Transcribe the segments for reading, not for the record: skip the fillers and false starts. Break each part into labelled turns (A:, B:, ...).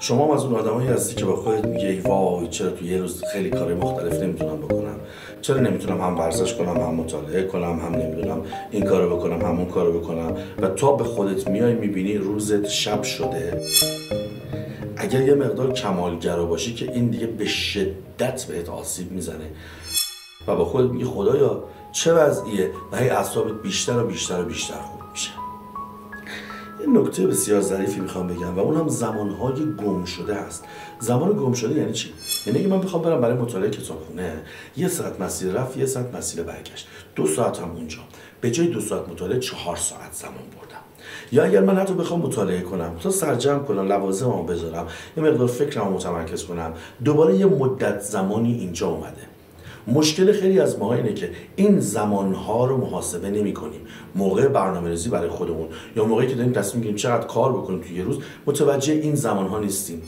A: شما هم از اون آدمایی هستی که با خودت میگی ای وای چرا تو یه روز خیلی کارهای مختلف نمیتونم بکنم، چرا نمیتونم هم ورزش کنم، هم مطالعه کنم، هم نمیدونم این کارو بکنم، همون کارو بکنم، و تا به خودت میای میبینی روزت شب شده. اگر یه مقدار کمالگرا باشی که این دیگه به شدت بهت آسیب میزنه و با خودت میگی خدایا چه وضعیه و هی اعصابت بیشتر و بیشتر و بیشتر خورد میشه. این نکته بسیار ظریفی میخوام بگم و اون هم زمانهای گم شده است. زمان گم شده یعنی چی؟ یعنی اگه من بخوام برم برای مطالعه کتابخونه 1 ساعت مسیر رفت 1 ساعت مسیر برگشت، 2 ساعت هم اونجا، به جای 2 ساعت مطالعه 4 ساعت زمان بردم. یا اگر من حتی بخوام مطالعه کنم تا سرجم کنم، لوازممو بذارم، یه مقدار فکرمو متمرکز کنم، دوباره یه مدت زمانی اینجا اومده. مشکل خیلی از ما اینه که این زمانها رو محاسبه نمی کنیم. موقع برنامه‌ریزی برای خودمون یا موقعی که داریم تصمیم می‌گیریم چقدر کار بکنیم توی یه روز، متوجه این زمانها نیستیم.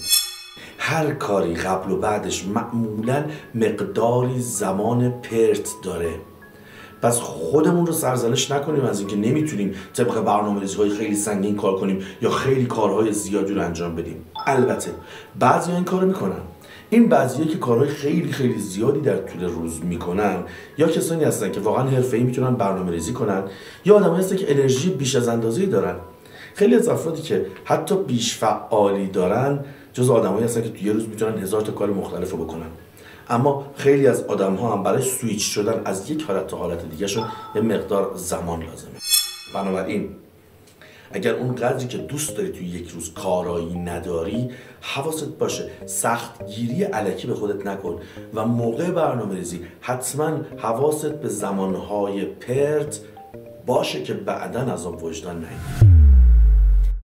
A: هر کاری قبل و بعدش معمولاً مقداری زمان پرت داره. پس خودمون رو سرزنش نکنیم از اینکه نمیتونیم طبق برنامه‌ریزی‌های خیلی سنگین کار کنیم یا خیلی کارهای زیادی رو انجام بدیم. البته بعضیا این کارو میکنن. این بعضیه که کارهای خیلی خیلی زیادی در طول روز میکنن یا کسانی هستن که واقعا حرفه‌ای میتونن برنامه‌ریزی کنن یا آدمایی هستن که انرژی بیش از اندازه‌ای دارن. خیلی از افرادی که حتی بیش فعالی دارن جز آدمایی هستن که توی یه روز میتونن 1000 تا کار مختلف رو بکنن. اما خیلی از آدم‌ها هم برای سویچ شدن از یک حالت تا حالت دیگه شون یه مقدار زمان لازمه. بنابراین اگر اون قدری که دوست داری توی یک روز کارایی نداری، حواست باشه سختگیری الکی به خودت نکن و موقع برنامه‌ریزی حتما حواست به زمانهای پرت باشه که بعداً عذاب وجدان نگیری.